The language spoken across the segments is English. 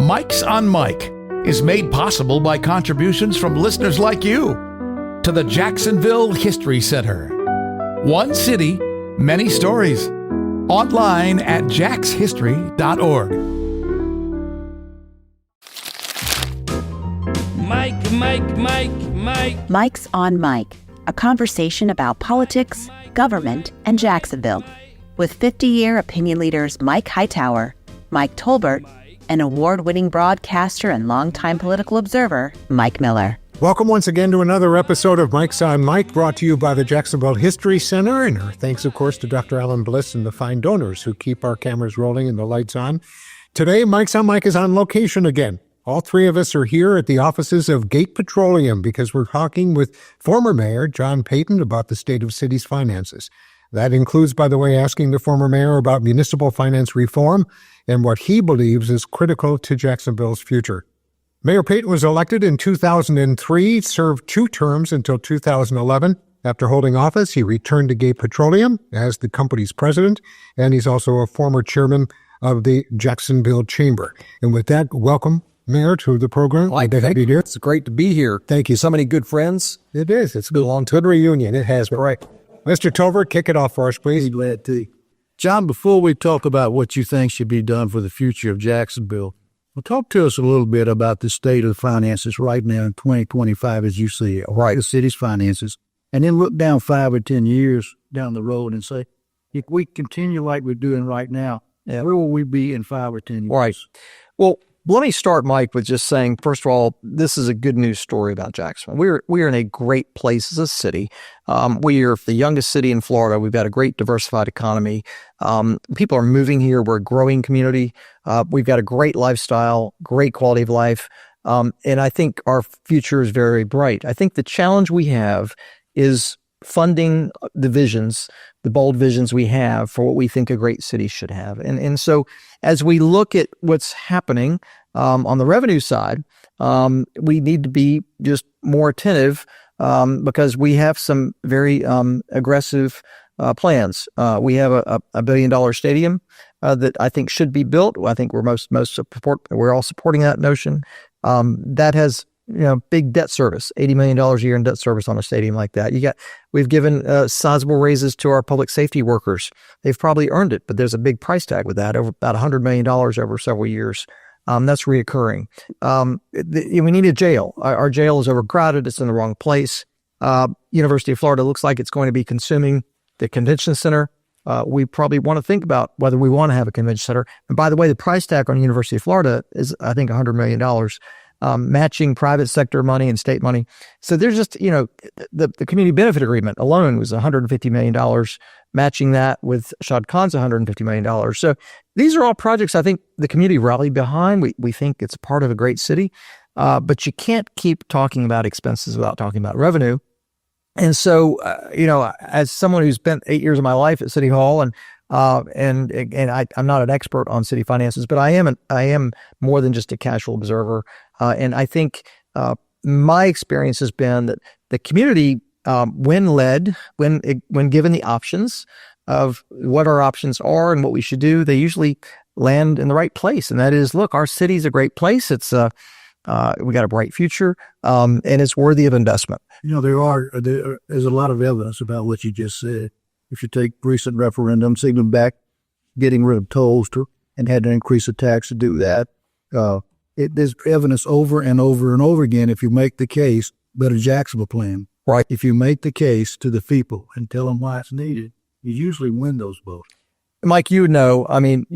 Mike's on Mike is made possible by contributions from listeners like you to the Jacksonville History Center. One city, many stories. Online at jackshistory.org. Mike's on Mike, a conversation about politics, government, and Jacksonville, with 50-year opinion leaders Mike Hightower, Mike Tolbert, and award-winning broadcaster and longtime political observer, Mike Miller. Welcome once again to another episode of Mike's on Mike, brought to you by the Jacksonville History Center. And our thanks, of course, to Dr. Alan Bliss and the fine donors who keep our cameras rolling and the lights on. Today, Mike's on Mike is on location again. All three of us are here at the offices of Gate Petroleum because we're talking with former Mayor John Peyton about the state of city's finances. That includes, by the way, asking the former mayor about municipal finance reform and what he believes is critical to Jacksonville's future. Mayor Peyton was elected in 2003, served 2 terms until 2011. After holding office, he returned to Gate Petroleum as the company's president, and he's also a former chairman of the Jacksonville Chamber. And with that, welcome, Mayor, to the program. Thank you, dear. It's great to be here. Thank you. So many good friends. It is. It's a good reunion. It has been. Right. Mr. Tolbert, kick it off for us, please. Be glad to. John, before we talk about what you think should be done for the future of Jacksonville, well, talk to us a little bit about the state of the finances right now in 2025 as you see it, right? The city's finances. And then look down 5 or 10 years down the road and say, if we continue like we're doing right now, where will we be in 5 or 10 years? Right. Well, let me start, Mike, with just saying, first of all, this is a good news story about Jacksonville. We're in a great place as a city. We are the youngest city in Florida. We've got a great diversified economy. People are moving here. We're a growing community. We've got a great lifestyle, great quality of life. And I think our future is very bright. I think the challenge we have is funding the visions, the bold visions we have for what we think a great city should have. And so as we look at what's happening on the revenue side, we need to be just more attentive because we have some very aggressive plans. We have a $1 billion stadium that I think should be built. I think we're all supporting that notion. That has big debt service, $80 million a year in debt service on a stadium like that. We've given sizable raises to our public safety workers. They've probably earned it, but there's a big price tag with that, over about $100 million over several years. That's reoccurring. We need a jail. Our jail is overcrowded. It's in the wrong place. University of Florida looks like it's going to be consuming the convention center. We probably want to think about whether we want to have a convention center. And by the way, the price tag on University of Florida is, I think, $100 million. Matching private sector money and state money. So there's just, the community benefit agreement alone was $150 million, matching that with Shad Khan's $150 million. So these are all projects I think the community rallied behind. We think it's part of a great city, but you can't keep talking about expenses without talking about revenue. And so, as someone who's spent 8 years of my life at City Hall and I'm not an expert on city finances, but I am more than just a casual observer. And I think my experience has been that the community, when given the options of what our options are and what we should do, they usually land in the right place. And that is, look, our city's a great place. It's we got a bright future, and it's worthy of investment. There's a lot of evidence about what you just said. If you take recent referendums, even back getting rid of tolls and had to increase the tax to do that, there's evidence over and over and over again. If you make the case, better Jacksonville plan. Right. If you make the case to the people and tell them why it's needed, you usually win those votes. Mike, you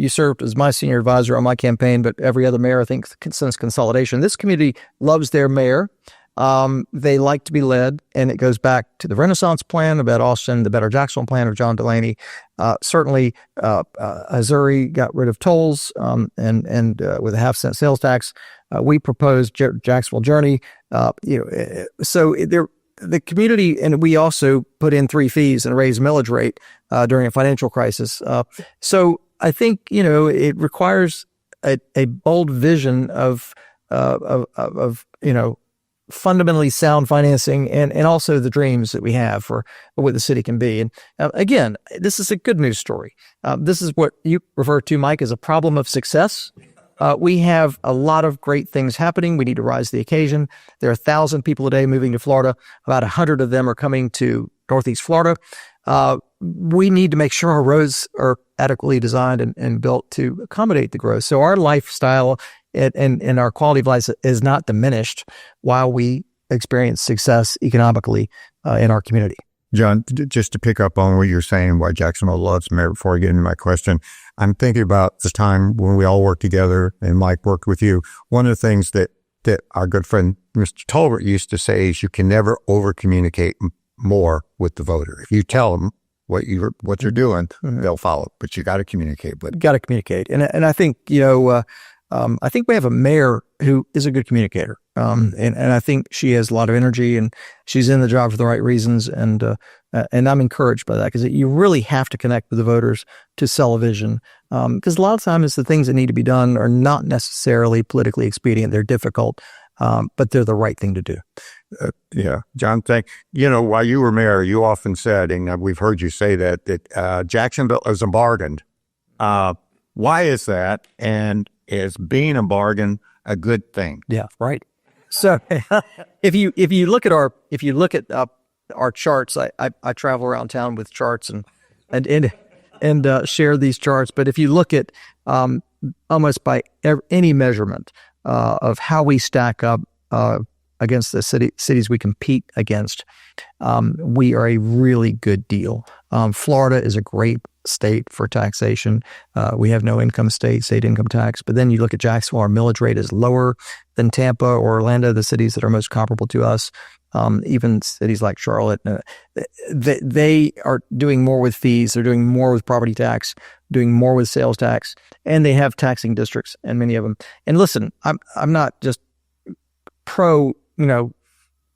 served as my senior advisor on my campaign, but every other mayor, I think, since consolidation. This community loves their mayor. They like to be led, and it goes back to the Renaissance plan about Austin, the Better Jacksonville plan of John Delaney. Certainly, Missouri got rid of tolls, and with a 0.5-cent sales tax. We proposed Jacksonville Journey. So the community, and we also put in 3 fees and raised millage rate during a financial crisis. So I think it requires a bold vision of fundamentally sound financing and also the dreams that we have for what the city can be. And again, this is a good news story. This is what you refer to, Mike, as a problem of success. we have a lot of great things happening. We need to rise to the occasion. There are 1,000 people a day moving to Florida. About 100 of them are coming to Northeast Florida. We need to make sure our roads are adequately designed and built to accommodate the growth. So our lifestyle and our quality of life is not diminished while we experience success economically in our community. John, just to pick up on what you're saying, why Jacksonville loves Mayor, before I get into my question, I'm thinking about the time when we all worked together and Mike worked with you. One of the things that our good friend Mr. Tolbert used to say is you can never over-communicate more with the voter. If you tell them what you're doing, they'll follow. But you got to communicate. But got to communicate, and I think I think we have a mayor who is a good communicator, and I think she has a lot of energy, and she's in the job for the right reasons, and I'm encouraged by that because you really have to connect with the voters to sell a vision, because a lot of times the things that need to be done are not necessarily politically expedient. They're difficult, but they're the right thing to do. Yeah, John, while you were mayor, you often said, and we've heard you say that Jacksonville is a bargain. Why is that? And is being a bargain a good thing? Yeah, right. So if you look at our charts, I travel around town with charts and share these charts. But if you look at almost by any measurement of how we stack up against the cities we compete against, we are a really good deal. Florida is a great state for taxation. We have no state income tax. But then you look at Jacksonville, our millage rate is lower than Tampa or Orlando, the cities that are most comparable to us. Even cities like Charlotte, they are doing more with fees. They're doing more with property tax, doing more with sales tax, and they have taxing districts, and many of them. And listen, I'm not just pro,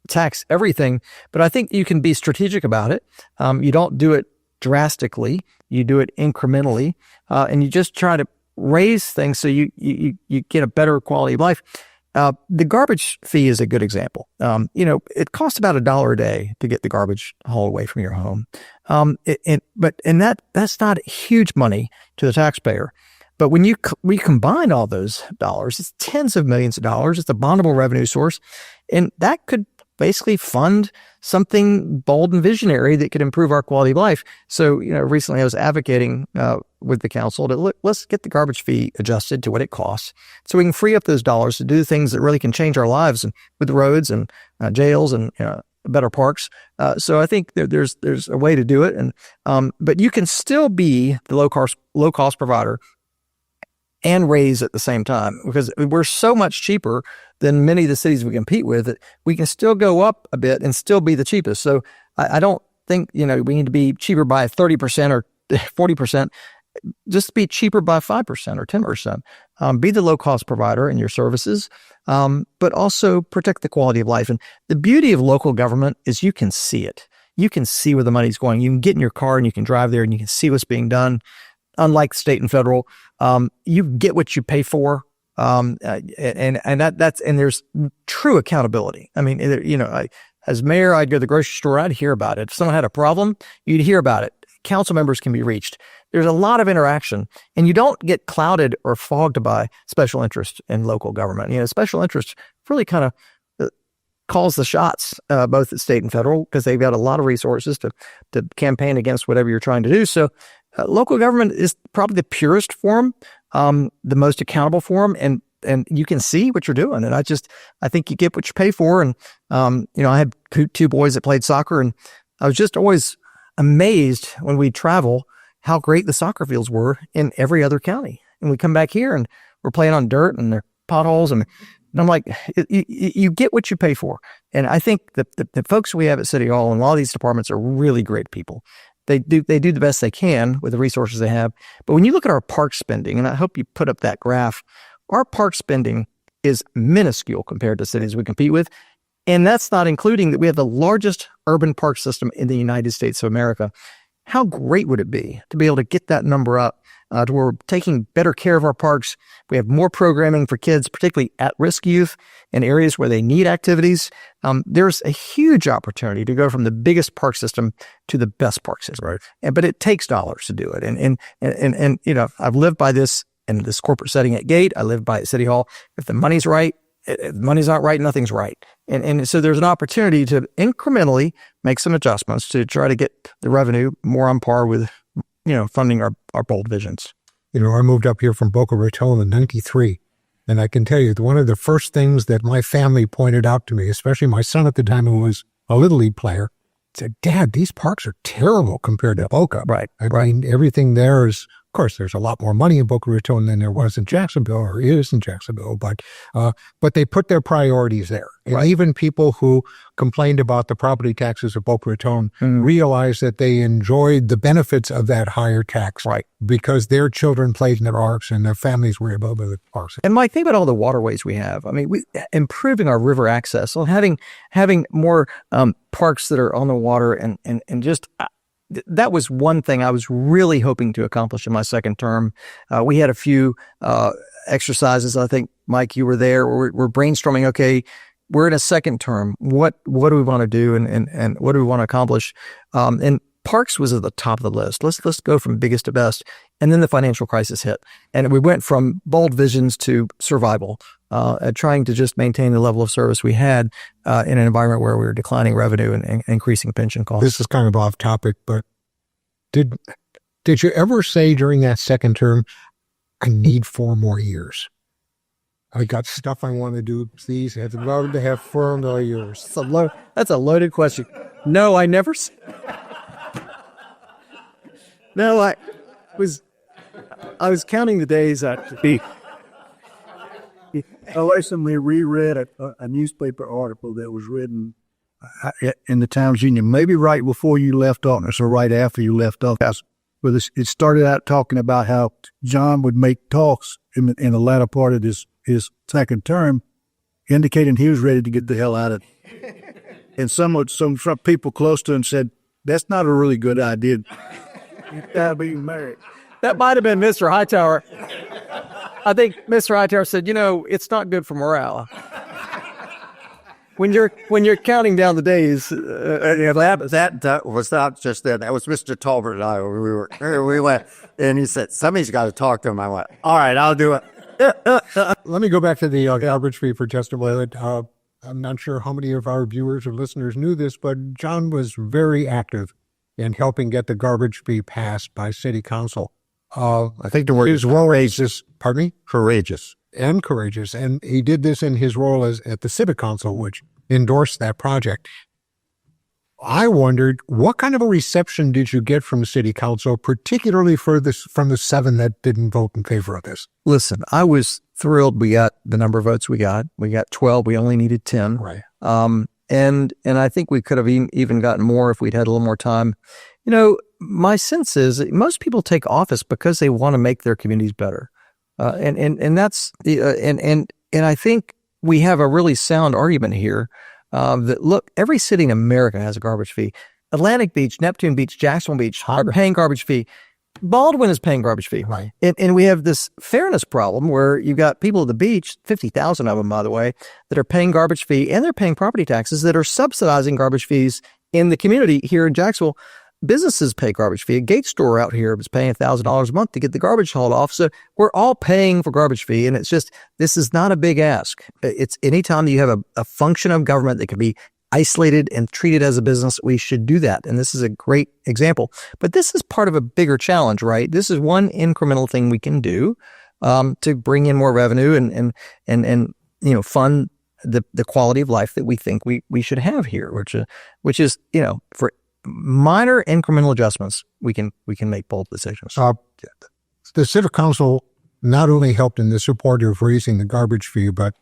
tax everything, but I think you can be strategic about it. You don't do it drastically. You do it incrementally, and you just try to raise things so you get a better quality of life. The garbage fee is a good example. It costs about $1 a day to get the garbage hauled away from your home. That's not huge money to the taxpayer. But when we combine all those dollars, it's tens of millions of dollars. It's a bondable revenue source, and that could basically fund something bold and visionary that could improve our quality of life. So, recently I was advocating with the council to let's get the garbage fee adjusted to what it costs so we can free up those dollars to do things that really can change our lives and with roads and jails and better parks. So I think there's a way to do it. And but you can still be the low cost provider and raise at the same time, because we're so much cheaper than many of the cities we compete with that we can still go up a bit and still be the cheapest. So I don't think, we need to be cheaper by 30% or 40%, just be cheaper by 5% or 10%. Be the low cost provider in your services, but also protect the quality of life. And the beauty of local government is you can see it. You can see where the money's going. You can get in your car and you can drive there and you can see what's being done. Unlike state and federal, you get what you pay for, and there's true accountability. I mean, as mayor, I'd go to the grocery store, I'd hear about it. If someone had a problem, you'd hear about it. Council members can be reached. There's a lot of interaction, and you don't get clouded or fogged by special interest in local government. Special interest really kind of calls the shots, both at state and federal, because they've got a lot of resources to campaign against whatever you're trying to do. So local government is probably the purest form, the most accountable form, and you can see what you're doing. And I think you get what you pay for. And, I had two boys that played soccer, and I was just always amazed when we travel how great the soccer fields were in every other county. And we come back here and we're playing on dirt and there are potholes. And I'm like, you get what you pay for. And I think the folks we have at City Hall and a lot of these departments are really great people. They do the best they can with the resources they have. But when you look at our park spending, and I hope you put up that graph, our park spending is minuscule compared to cities we compete with. And that's not including that we have the largest urban park system in the United States of America. How great would it be to be able to get that number up to where we're taking better care of our parks? We have more programming for kids, particularly at-risk youth in areas where they need activities. There's a huge opportunity to go from the biggest park system to the best park system. Right. But it takes dollars to do it. And I've lived by this in this corporate setting at Gate. I lived by at City Hall. If the money's right, if the money's not right, nothing's right. And so there's an opportunity to incrementally make some adjustments to try to get the revenue more on par with, funding our bold visions. I moved up here from Boca Raton in '93. And I can tell you, one of the first things that my family pointed out to me, especially my son at the time, who was a Little League player, said, "Dad, these parks are terrible compared to Boca." Right. I mean, everything there is, of course, there's a lot more money in Boca Raton than there was in Jacksonville, or is in Jacksonville, but they put their priorities there. And even people who complained about the property taxes of Boca Raton realized that they enjoyed the benefits of that higher tax, because their children played in the parks and their families were able to the parks. And Mike, think about all the waterways we have. I mean, improving our river access, so having more parks that are on the water, and just. That was one thing I was really hoping to accomplish in my second term. We had a few exercises. I think, Mike, you were there. We're brainstorming. Okay, we're in a second term. What do we want to do, and what do we want to accomplish? And parks was at the top of the list. Let's go from biggest to best. And then the financial crisis hit, and we went from bold visions to survival, trying to just maintain the level of service we had in an environment where we were declining revenue and increasing pension costs. This is kind of off topic, but did you ever say during that second term, "I need 4 more years. I got stuff I want to do. Please, I'd love to have 4 more years." That's a loaded question. No, I never. No, I was counting the days at the. I recently reread a newspaper article that was written in the Times Union, maybe right before you left office or right after you left office. But it started out talking about how John would make talks in the latter part of his second term, indicating he was ready to get the hell out of it. And some people close to him said, "That's not a really good idea. You gotta be married." That might have been Mr. Hightower. I think Mr. Hightower said, it's not good for morale. When you're counting down the days, that was not just that. That was Mr. Tolbert and I. We went, and he said, "Somebody's got to talk to him." I went, "All right, I'll do it." Let me go back to the garbage fee for just a moment. I'm not sure how many of our viewers or listeners knew this, but John was very active in helping get the garbage fee passed by City Council. I think the word is courageous. Pardon me? Courageous. And courageous. And he did this in his role at the Civic Council, which endorsed that project. I wondered, what kind of a reception did you get from City Council, particularly from the 7 that didn't vote in favor of this? Listen, I was thrilled we got the number of votes we got. We got 12. We only needed 10. Right. And I think we could have even gotten more if we'd had a little more time. My sense is that most people take office because they want to make their communities better. And that's and I think we have a really sound argument here that, look, every city in America has a garbage fee. Atlantic Beach, Neptune Beach, Jacksonville Beach are paying garbage fee. Baldwin is paying garbage fee. Right. And we have this fairness problem where you've got people at the beach, 50,000 of them, by the way, that are paying garbage fee, and they're paying property taxes that are subsidizing garbage fees in the community here in Jacksonville. Businesses pay garbage fee. A Gate store out here is paying $1,000 a month to get the garbage hauled off. So we're all paying for garbage fee. And it's just, this is not a big ask. It's anytime you have a function of government that can be isolated and treated as a business, we should do that. And this is a great example. But this is part of a bigger challenge, right? This is one incremental thing we can do to bring in more revenue and fund the quality of life that we think we should have here, which is for minor incremental adjustments, we can make bold decisions. The Civic Council not only helped in the support of raising the garbage fee, but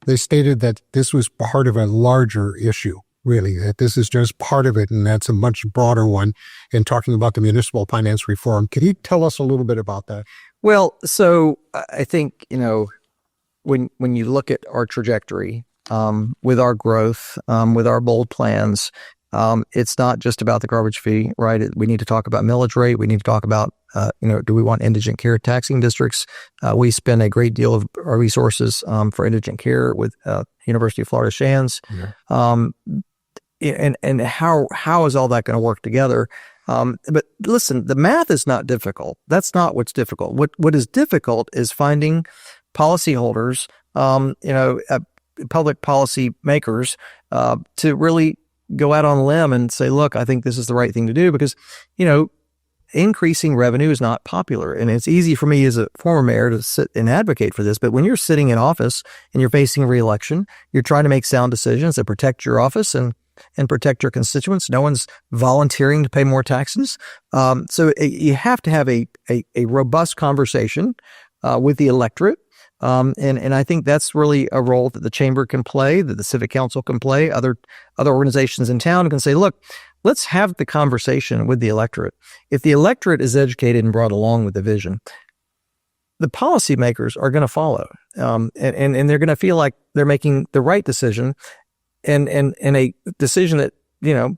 they stated that this was part of a larger issue, really, that this is just part of it, and that's a much broader one in talking about the municipal finance reform. Can you tell us a little bit about that? Well, so I think, when you look at our trajectory with our growth, with our bold plans, it's not just about the garbage fee, right? We need to talk about millage rate. We need to talk about, do we want indigent care taxing districts? We spend a great deal of our resources for indigent care with University of Florida Shands. Yeah. And how is all that going to work together? But listen, the math is not difficult. That's not what's difficult. What is difficult is finding policyholders, public policy makers, to really go out on a limb and say, look, I think this is the right thing to do because, increasing revenue is not popular. And it's easy for me as a former mayor to sit and advocate for this. But when you're sitting in office and you're facing re-election, you're trying to make sound decisions that protect your office and protect your constituents. No one's volunteering to pay more taxes. So you have to have a robust conversation with the electorate. And I think that's really a role that the chamber can play, that the civic council can play, other organizations in town can say, look, let's have the conversation with the electorate. If the electorate is educated and brought along with the vision, the policymakers are going to follow, and they're going to feel like they're making the right decision, and a decision that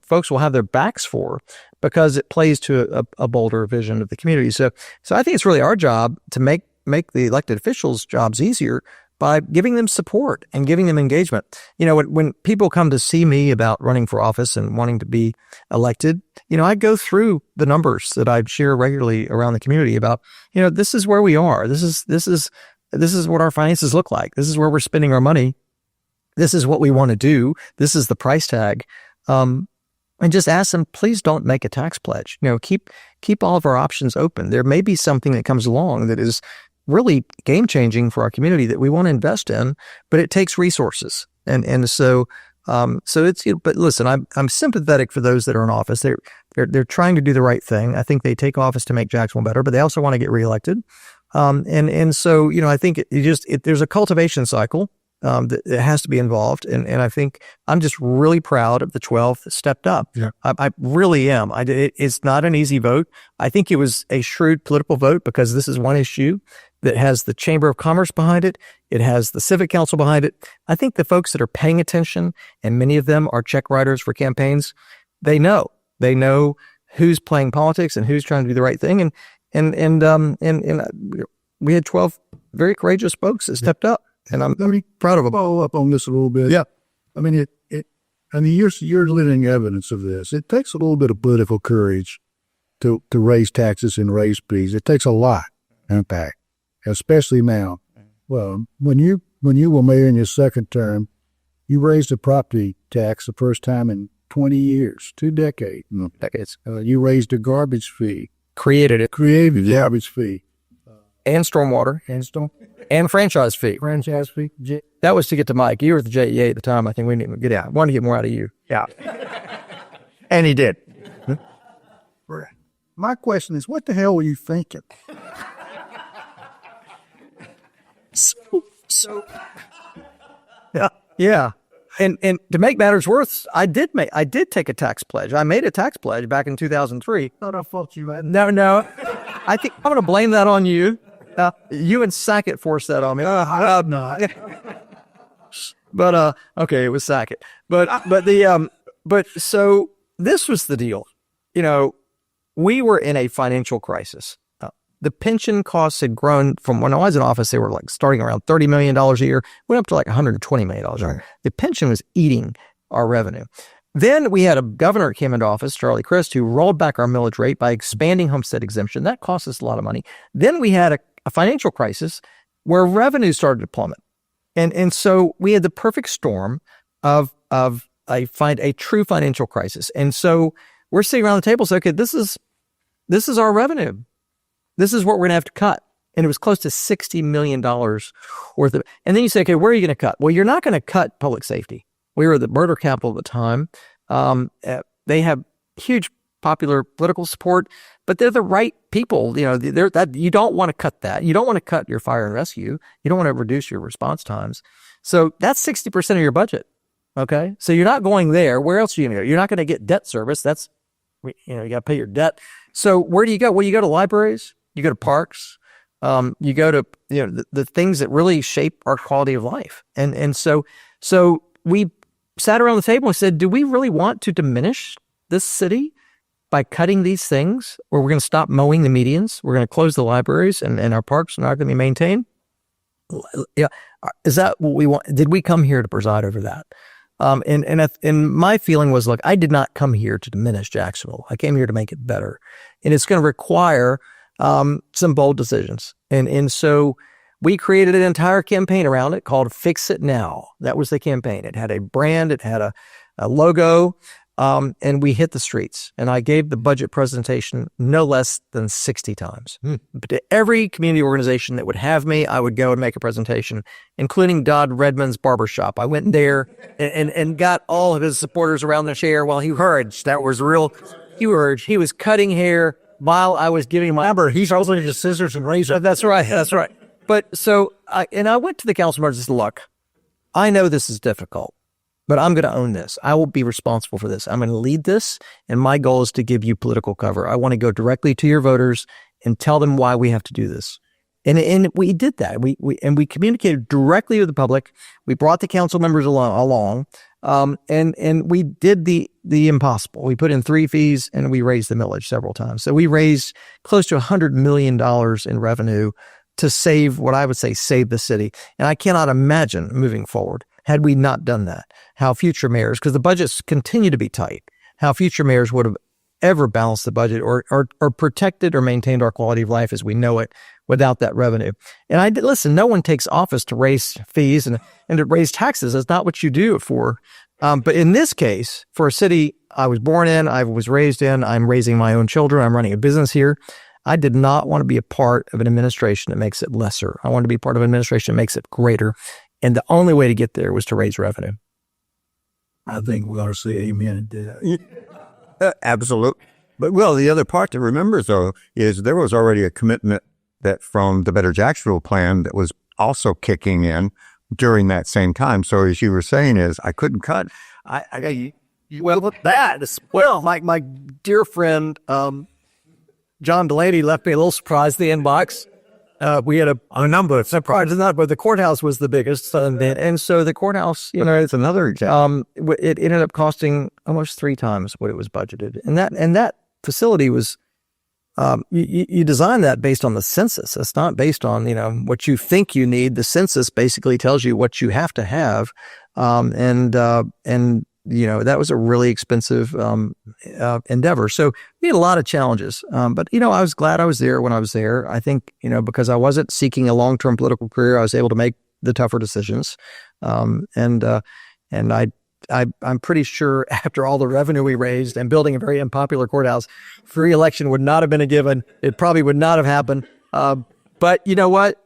folks will have their backs for because it plays to a bolder vision of the community. So I think it's really our job to make the elected officials' jobs easier by giving them support and giving them engagement. When people come to see me about running for office and wanting to be elected, I go through the numbers that I share regularly around the community about, this is where we are. This is what our finances look like. This is where we're spending our money. This is what we want to do. This is the price tag. And just ask them, please don't make a tax pledge. Keep all of our options open. There may be something that comes along that is really game changing for our community that we want to invest in, but it takes resources. So it's, but listen, I'm sympathetic for those that are in office. They're trying to do the right thing. I think they take office to make Jacksonville better, but they also want to get reelected. So I think there's a cultivation cycle that has to be involved. And I think I'm just really proud of the 12 that stepped up. Yeah. I really am. It's not an easy vote. I think it was a shrewd political vote because this is one issue that has the Chamber of Commerce behind it. It has the Civic Council behind it. I think the folks that are paying attention, and many of them are check writers for campaigns, they know who's playing politics and who's trying to do the right thing. And we had 12 very courageous folks that stepped up. And I'm very proud of them. Follow up on this a little bit. Yeah. I mean, you're living evidence of this. It takes a little bit of political courage to raise taxes and raise fees. It takes a lot, in fact, especially now. Well, when you were mayor in your second term, you raised the property tax the first time in 20 years, 2 decades. You raised the garbage fee. Created the garbage fee. And stormwater. And franchise fee. That was to get to Mike. You were at the JEA at the time. I think we didn't get out. I wanted to get more out of you. Yeah. And he did. My question is, what the hell were you thinking? Yeah. And to make matters worse, I did take a tax pledge. I made a tax pledge back in 2003. Thought I fault you. No. I think I'm going to blame that on you. You and Sackett forced that on me. I'm not. But okay, it was Sackett. But so this was the deal. We were in a financial crisis. The pension costs had grown from when I was in office. They were like starting around $30 million a year, went up to like $120 million a year. The pension was eating our revenue. Then we had a governor came into office, Charlie Crist, who rolled back our millage rate by expanding homestead exemption. That cost us a lot of money. Then we had a financial crisis where revenue started to plummet. And so we had the perfect storm of a true financial crisis. And so we're sitting around the table saying, okay, this is our revenue. This is what we're going to have to cut. And it was close to $60 million worth of, and then you say, okay, where are you going to cut? Well, you're not going to cut public safety. We were the murder capital at the time. They have huge popular political support, but they're the right people. You don't want to cut that. You don't want to cut your fire and rescue. You don't want to reduce your response times. So that's 60% of your budget. Okay. So you're not going there. Where else are you going to go? You're not going to get debt service. That's, you got to pay your debt. So where do you go? Well, you go to libraries, you go to parks, you go to, the things that really shape our quality of life. And so we sat around the table and said, do we really want to diminish this city by cutting these things, or we're going to stop mowing the medians? We're going to close the libraries and our parks are not going to be maintained. Yeah. Is that what we want? Did we come here to preside over that? And my feeling was, look, I did not come here to diminish Jacksonville. I came here to make it better. And it's going to require some bold decisions. And so we created an entire campaign around it called Fix It Now. That was the campaign. It had a brand, it had a logo, and we hit the streets. And I gave the budget presentation no less than 60 times. But to every community organization that would have me, I would go and make a presentation, including Dodd Redmond's barbershop. I went there and got all of his supporters around the chair while he urged. That was real. He urged. He was cutting hair while I was giving my... Remember, he's also just scissors and razor. That's right. That's right. But so, I went to the council members and said, look, I know this is difficult, but I'm going to own this. I will be responsible for this. I'm going to lead this, and my goal is to give you political cover. I want to go directly to your voters and tell them why we have to do this. And we did that. We communicated directly with the public. We brought the council members along, and we did the impossible. We put in 3 fees, and we raised the millage several times. So we raised close to $100 million in revenue to save what I would say save the city. And I cannot imagine moving forward, had we not done that, how future mayors, because the budgets continue to be tight, how future mayors would have ever balanced the budget or protected or maintained our quality of life as we know it without that revenue. And listen, no one takes office to raise fees and to raise taxes. That's not what you do it for. But in this case, for a city I was born in, I was raised in, I'm raising my own children, I'm running a business here. I did not want to be a part of an administration that makes it lesser. I wanted to be part of an administration that makes it greater. And the only way to get there was to raise revenue. I think we ought to say amen to that. Absolutely. But well, the other part to remember, though, is there was already a commitment that from the Better Jacksonville plan that was also kicking in during that same time. So as you were saying is, I couldn't cut. My dear friend, John Delaney left me a little surprise in the inbox. We had a number of surprises, but the courthouse was the biggest. And so the courthouse, it's another example. It ended up costing almost 3 times what it was budgeted. And that facility was, you design that based on the census. It's not based on, what you think you need. The census basically tells you what you have to have. That was a really expensive endeavor. So we had a lot of challenges. But I was glad I was there when I was there. I think, because I wasn't seeking a long-term political career, I was able to make the tougher decisions. And I'm pretty sure after all the revenue we raised and building a very unpopular courthouse, free election would not have been a given. It probably would not have happened. But you know what?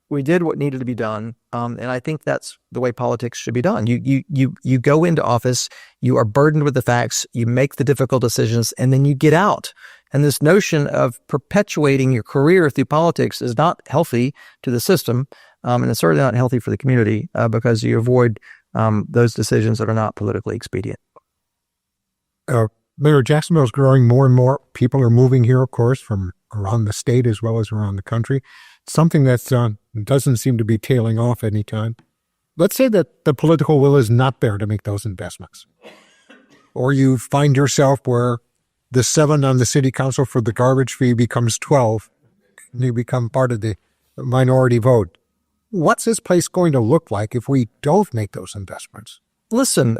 We did what needed to be done. And I think that's the way politics should be done. You go into office, you are burdened with the facts, you make the difficult decisions, and then you get out. And this notion of perpetuating your career through politics is not healthy to the system. And it's certainly not healthy for the community because you avoid those decisions that are not politically expedient. Mayor, Jacksonville is growing more and more. People are moving here, of course, from around the state as well as around the country. Something that doesn't seem to be tailing off anytime. Let's say that the political will is not there to make those investments. Or you find yourself where the 7 on the city council for the garbage fee becomes 12, and you become part of the minority vote. What's this place going to look like if we don't make those investments? Listen,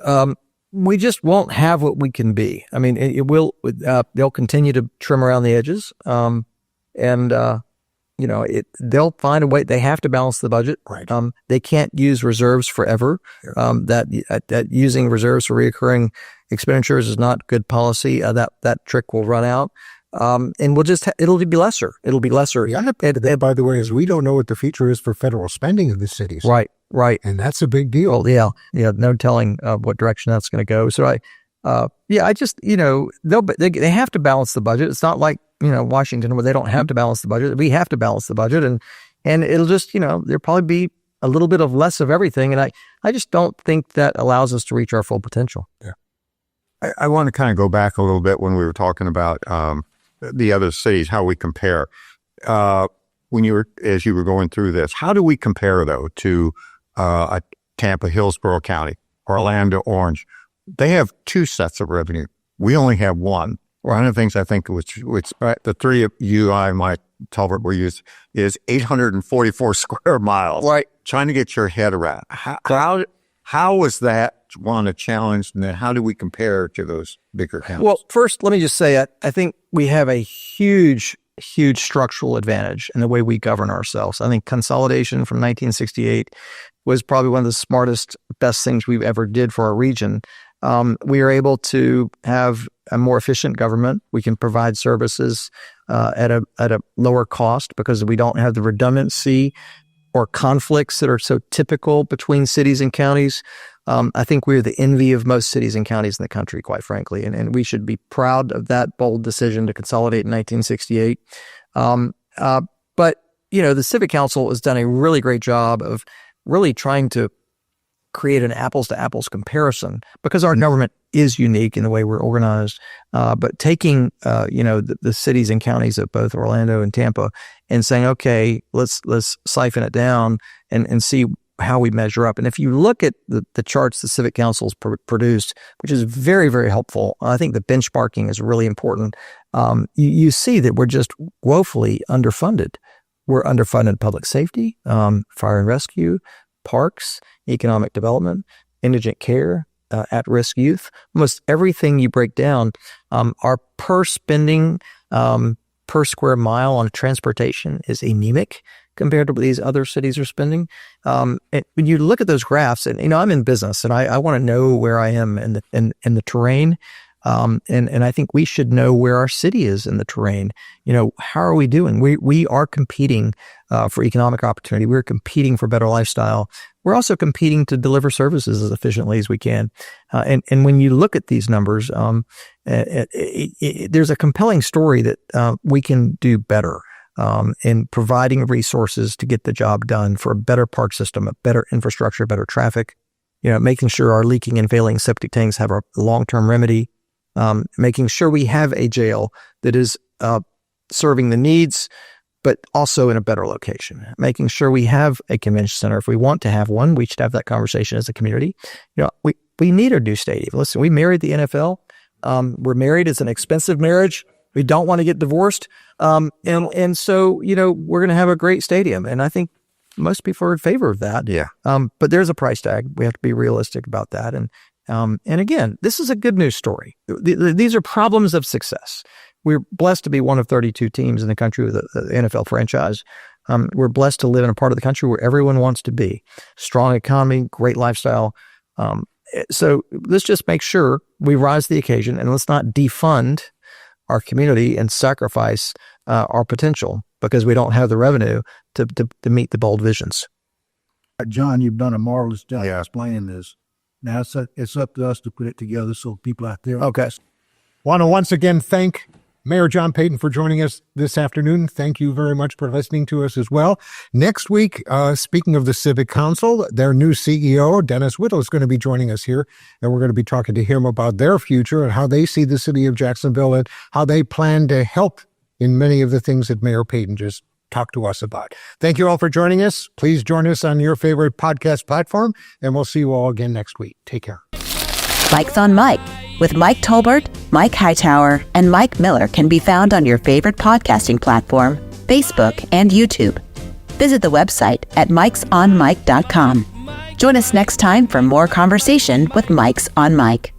we just won't have what we can be. I mean, it will. They'll continue to trim around the edges, they'll find a way. They have to balance the budget. Right. They can't use reserves forever. That using reserves for reoccurring expenditures is not good policy. That trick will run out. And it'll be lesser. It'll be lesser. And by the way, is we don't know what the future is for federal spending in the cities. Right. And that's a big deal. Well, yeah. No telling what direction that's going to go. So they have to balance the budget. It's not like, Washington where they don't have to balance the budget. We have to balance the budget and it'll just, there'll probably be a little bit of less of everything. And I just don't think that allows us to reach our full potential. Yeah. I want to kind of go back a little bit when we were talking about the other cities, how we compare. As you were going through this, how do we compare though to Tampa, Hillsborough County, Orlando, Orange? They have 2 sets of revenue. We only have 1. One of the things I think which the 3 of you, Mike Talbot, were used is 844 square miles. Right. Trying to get your head around how was that want a challenge, and then how do we compare to those bigger counties? Well, first, let me just say, I think we have a huge structural advantage in the way we govern ourselves. I think consolidation from 1968 was probably one of the smartest, best things we've ever did for our region. We are able to have a more efficient government. We can provide services at a lower cost because we don't have the redundancy or conflicts that are so typical between cities and counties. I think we're the envy of most cities and counties in the country, quite frankly, and we should be proud of that bold decision to consolidate in 1968. But, the Civic Council has done a really great job of really trying to create an apples-to-apples comparison because our government is unique in the way we're organized. But taking, the cities and counties of both Orlando and Tampa and saying, okay, let's siphon it down and see how we measure up. And if you look at the charts the Civic Council's produced, which is very, very helpful, I think the benchmarking is really important. You see that we're just woefully underfunded. We're underfunded in public safety, fire and rescue, parks, economic development, indigent care, at-risk youth. Almost everything you break down, our per spending per square mile on transportation is anemic compared to what these other cities are spending. And when you look at those graphs, and I'm in business, and I want to know where I am in the terrain. And I think we should know where our city is in the terrain. How are we doing? We are competing for economic opportunity. We're competing for better lifestyle. We're also competing to deliver services as efficiently as we can. And when you look at these numbers, there's a compelling story that we can do better in providing resources to get the job done for a better park system, a better infrastructure, better traffic, making sure our leaking and failing septic tanks have a long-term remedy, making sure we have a jail that is serving the needs, but also in a better location, making sure we have a convention center. If we want to have one, we should have that conversation as a community. We need a new stadium. Listen, we married the NFL. We're married. It's an expensive marriage. We don't want to get divorced. And so, we're going to have a great stadium. And I think most people are in favor of that. Yeah. But there's a price tag. We have to be realistic about that. And again, this is a good news story. These are problems of success. We're blessed to be one of 32 teams in the country with the NFL franchise. We're blessed to live in a part of the country where everyone wants to be. Strong economy, great lifestyle. So let's just make sure we rise to the occasion, and let's not defund our community and sacrifice our potential because we don't have the revenue to meet the bold visions. John, you've done a marvelous job explaining this. Now it's up to us to put it together so people out there. Okay. Want to once again thank Mayor John Peyton for joining us this afternoon. Thank you very much for listening to us as well. Next week, speaking of the Civic Council, their new CEO, Dennis Whittle, is going to be joining us here, and we're going to be talking to him about their future and how they see the city of Jacksonville and how they plan to help in many of the things that Mayor Peyton just talked to us about. Thank you all for joining us. Please join us on your favorite podcast platform, and we'll see you all again next week. Take care. Mike's on Mike with Mike Tolbert, Mike Hightower, and Mike Miller can be found on your favorite podcasting platform, Facebook, and YouTube. Visit the website at mikesonmike.com. Join us next time for more conversation with Mike's on Mike.